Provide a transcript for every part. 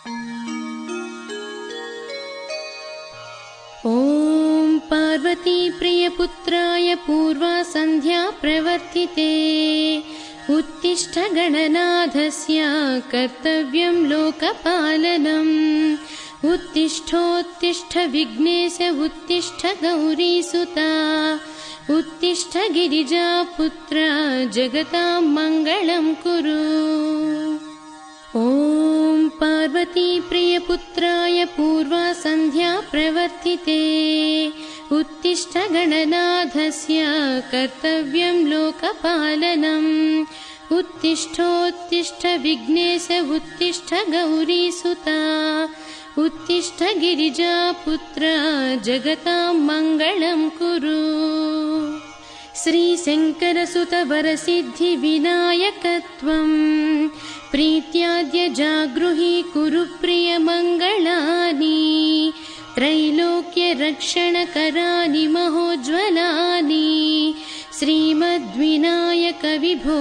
ॐ पार्वती प्रियपुत्राय पूर्वा सन्ध्या प्रवर्तिते उत्तिष्ठ गणनाथस्य कर्तव्यं लोकपालनम् उत्तिष्ठोत्तिष्ठ विघ्नेश उत्तिष्ठ गौरीसुता उत्तिष्ठ गिरिजापुत्र जगतां मङ्गलं कुरु। ॐ पार्वती प्रियपुत्राय पूर्वा सन्ध्या प्रवर्तिते उत्तिष्ठ गणनाथस्य कर्तव्यं लोकपालनम् उत्तिष्ठोत्तिष्ठ विघ्नेश उत्तिष्ठ गौरीसुता उत्तिष्ठ गिरिजापुत्र जगतां मङ्गलं कुरु। श्रीशङ्करसुत वरसिद्धिविनायकत्वं प्रीत्याद्य जागृहि कुरु प्रियमङ्गलानि त्रैलोक्यरक्षणकराणि महोज्ज्वलानि श्रीमद्विनायक विभो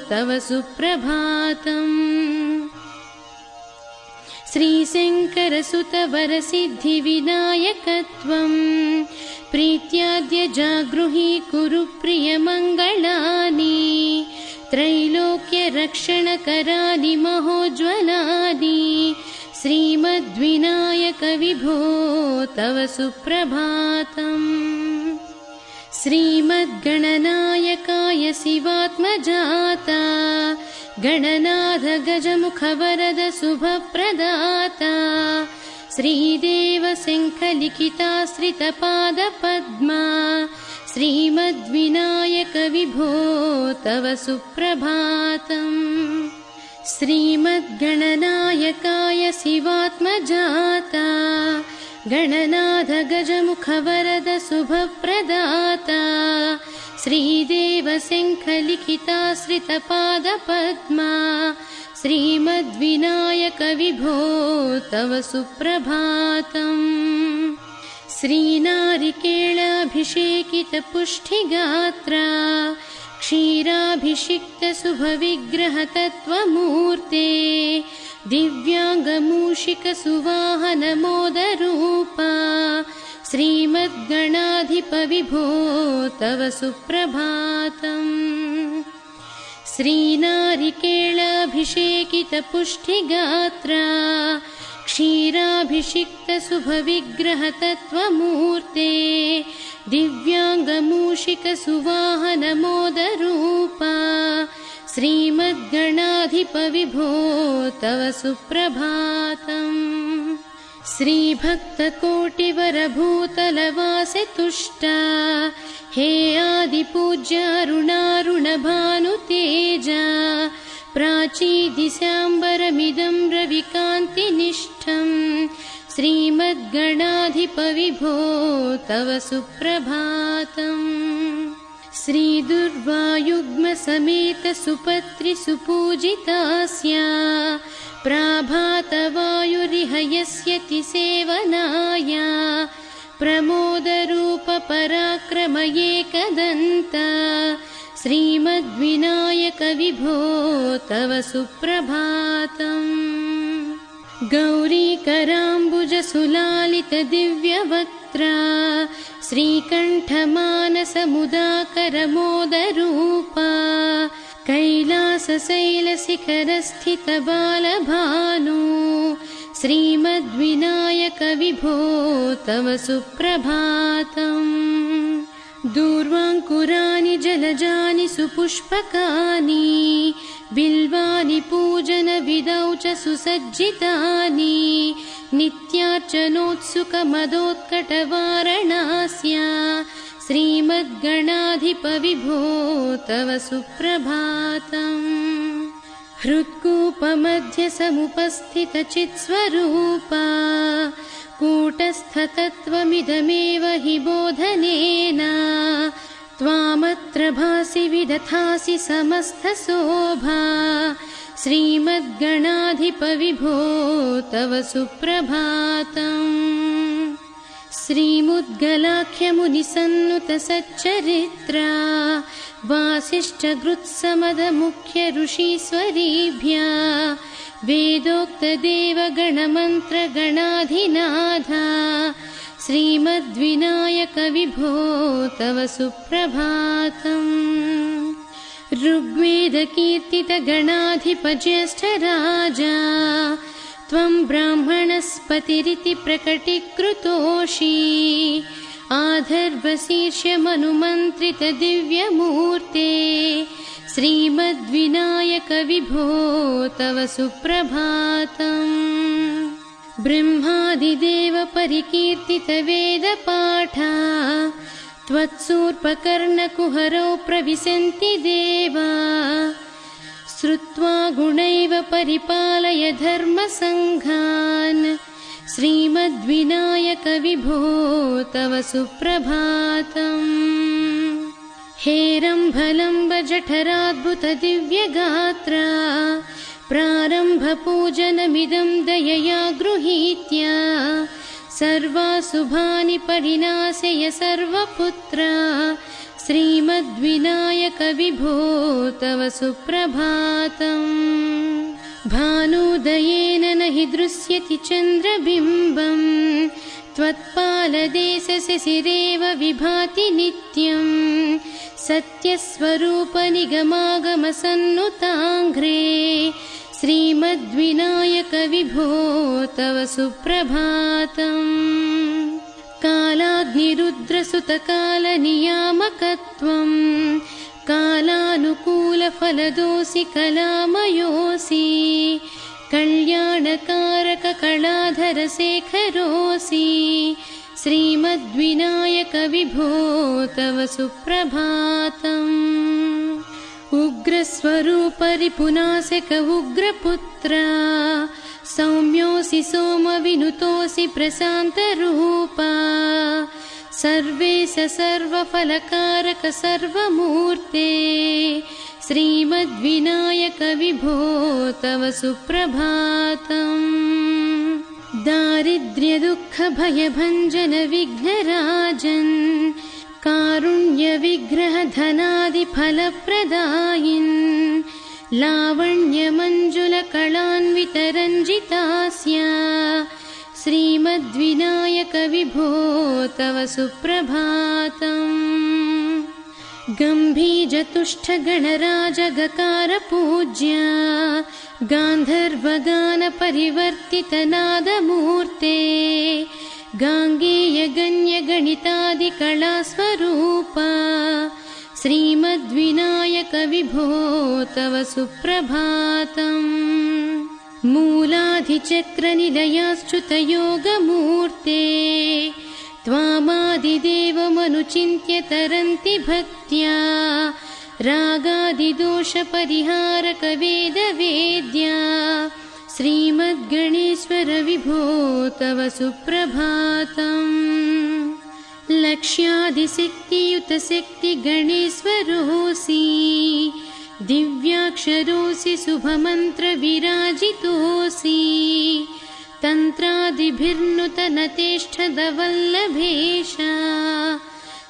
तव सुप्रभातम्। श्रीशङ्करसुत वरसिद्धिविनायकत्वं प्रीत्याद्य जागृहि कुरु प्रियमङ्गलानि त्रैलोक्यरक्षणकराणि महोज्ज्वलानि श्रीमद्विनायक विभो तव सुप्रभातम्। श्रीमद्गणनायकाय शिवात्मजाता गणनाथ गजमुखवरद शुभप्रदाता श्रीदेव शङ्खलिखिताश्रितपादपद्मा श्रीमद्विनायक विभो तव सुप्रभातम्। श्रीमद्गणनायकाय शिवात्मजाता गणनाथ गजमुखवरद शुभप्रदाता श्रीदेव शङ्खलिखिताश्रितपादपद्मा श्रीमद्विनायक विभो तव सुप्रभातम्। श्रीनारिकेलाभिषेकितपुष्टिगात्रा क्षीराभिषिक्तशुभविग्रहतत्त्वमूर्ते दिव्याङ्गमूषिकसुवाहनमोदरूपा श्रीमद्गणाधिप विभो तव सुप्रभातम्। श्रीनारिकेलाभिषेकितपुष्टिगात्रा क्षीराभिषिक्तशुभविग्रहतत्त्वमूर्ते दिव्याङ्गमूषिकसुवाहनमोदरूपा श्रीमद्गणाधिप विभो तव सुप्रभातम्। श्रीभक्तकोटिवरभूतलवासितुष्टा हे आदिपूज्य अरुणारुणभानुतेजा प्राचीदिशाम्बरमिदं रविकान्तिनिष्ठं श्रीमद्गणाधिप विभो तव सुप्रभातम्। श्रीदुर्वायुग्मसमेत सुपत्रिसुपूजितास्या प्राभातवायुरिहयस्यति सेवनाय प्रमोदरूपपराक्रम एकदन्त श्रीमद्विनायक विभो तव सुप्रभातम्। गौरीकराम्बुजसुलालितदिव्यवक्त्रा श्रीकण्ठमानसमुदाकरमोदरूपा कैलासशैलशिखरस्थितबालभानु श्रीमद्विनायक विभो तव सुप्रभातम्। दूर्वाङ्कुराणि जलजानि सुपुष्पकानि बिल्वानि पूजनविधौ च सुसज्जितानि नित्यार्चनोत्सुकमदोत्कटवारणास्या श्रीमद्गणाधिप विभो तव सुप्रभातम्। हृत्कूपमध्यसमुपस्थितचित्स्वरूपा कूटस्थतत्त्वमिदमेव हि बोधनेन त्वामत्र भासि विदधासि समस्तशोभा श्रीमद्गणाधिप विभो तव सुप्रभातम्। श्रीमुद्गलाख्यमुनिसन्नुत सच्चरित्रा वासिष्ठगृत्समदमुख्य ऋषीश्वरीभ्यः वेदोक्तदेवगणमन्त्रगणाधिनाथ श्रीमद्विनायक विभो तव सुप्रभातम्। ऋग्वेदकीर्तितगणाधिपज्येष्ठराजा त्वं ब्राह्मणस्पतिरिति प्रकटीकृतोषि आधर्वशीर्षमनुमन्त्रितदिव्यमूर्ते श्रीमद्विनायक विभो तव सुप्रभातम्। ब्रह्मादिदेव परिकीर्तितवेदपाठा त्वत्सूर्पकर्णकुहरौ प्रविशन्ति देवा श्रुत्वा गुणैव परिपालय धर्मसङ्घान् श्रीमद्विनायक विभो तव सुप्रभातम्। हेरम्भलम्ब जठराद्भुतदिव्यगात्रा प्रारम्भपूजनमिदं दयया गृहीत्य सर्वाशुभानि परिनाशय सर्वपुत्रा श्रीमद्विनायक विभो तव सुप्रभातम्। भानुदयेन न हि दृश्यति चन्द्रबिम्बम् त्वत्पालदेशशिशिरेव विभाति नित्यम् सत्यस्वरूपनिगमागमसन्नुताङ्घ्रे श्रीमद्विनायक विभो तव सुप्रभातम्। कालाग्निरुद्रसुतकालनियामकत्वम् कालानुकूलफलदोषि कलामयोऽसि कल्याणकारककलाधरशेखरोऽसि श्रीमद्विनायक विभो तव सुप्रभातम्। उग्रस्वरूपरिपुनाशक उग्रपुत्रा सौम्योऽसि सोमविनुतोऽसि प्रशान्तरूपा सर्वेश सर्वफलकारक सर्वमूर्ते श्रीमद्विनायक विभो तव सुप्रभातम्। दारिद्र्यदुःखभयभञ्जन विघ्नराजन् कारुण्यविग्रह धनादिफलप्रदायिन् लावण्यमञ्जुलकलान्वितरञ्जितास्य श्रीमद्विनायक विभो तव सुप्रभातम्। गम्भीरतुष्टगणराजगकारपूज्या गान्धर्वगानपरिवर्तितनादमूर्ते गाङ्गेयगण्यगणितादिकलास्वरूपा श्रीमद्विनायक विभो तव सुप्रभातम्। मूलाधिचक्रनिलयाश्च्युतयोगमूर्ते त्वामादिदेवमनुचिन्त्य तरन्ति भक्त्या रागादिदोषपरिहारक वेदवेद्या श्रीमद्गणेश्वर विभो तव सुप्रभातम्। लक्ष्यादिशक्तियुतशक्तिगणेश्वरोऽसि दिव्याक्षरोऽसि शुभमन्त्रविराजितोऽसि तन्त्रादिभिर्नुतनतेष्ठदवल्लभेश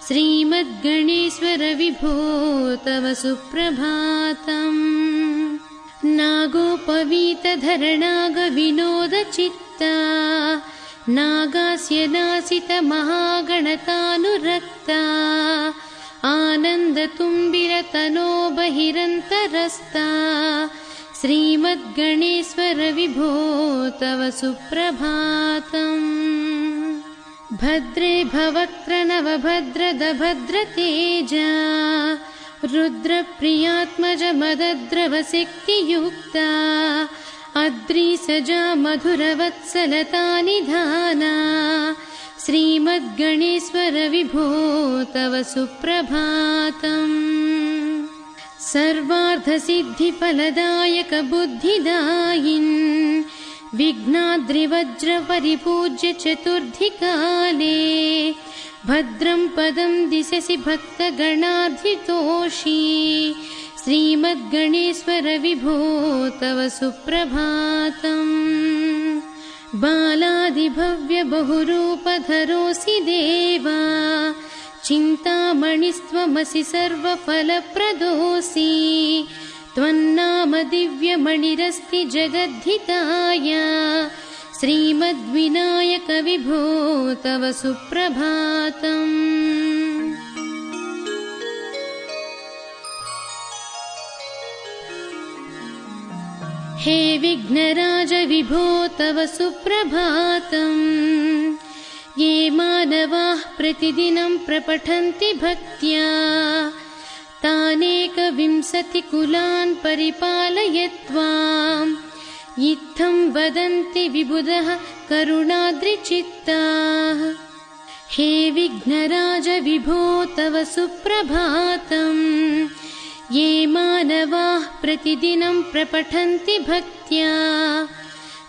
श्रीमद्गणेश्वर विभो तव सुप्रभातम्। नागोपवीतधरणागविनोदचित्ता नागास्य नासितमहागणकानुरक्ता आनन्दतुम्बिरतनो बहिरन्तरस्ता श्रीमद्गणेश्वर विभो तव सुप्रभातम्। भद्रे भवक्त्र नवभद्रद भद्रतेजा रुद्रप्रियात्मज मदद्रवशक्तियुक्ता अद्रिसजा मधुरवत्सलता निधाना श्रीमद्गणेश्वर विभो तव सुप्रभातम्। सर्वार्थसिद्धिफलदायक बुद्धिदायिन् विघ्नाद्रिवज्रपरिपूज्य चतुर्धिकाले भद्रं पदं दिशसि भक्तगणार्धितोषि श्रीमद्गणेश्वर विभो तव सुप्रभातम्। बालादिभव्य बहुरूपधरोऽसि देवा चिन्तामणिस्त्वमसि सर्वफलप्रदोऽसि त्वन्नाम दिव्यमणिरस्ति जगद्धिताय श्रीमद्विनायक विभो तव सुप्रभातम्। हे विघ्नराज विभो तव सुप्रभातम्। ये मानवाः प्रतिदिनं प्रपठन्ति भक्त्या तानेकविंशतिकुलान् परिपालय त्वाम्। इत्थं वदन्ति विबुधः करुणाद्रिचित्ताः। हे विघ्नराज विभो तव सुप्रभातम्। ये मानवाः प्रतिदिनं प्रपठन्ति भक्त्या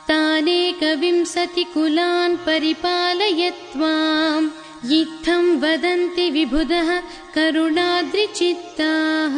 तानेकविंशतिकुलान् परिपालय त्वाम्। इत्थं वदन्ति विबुधः करुणाद्रिचित्ताः।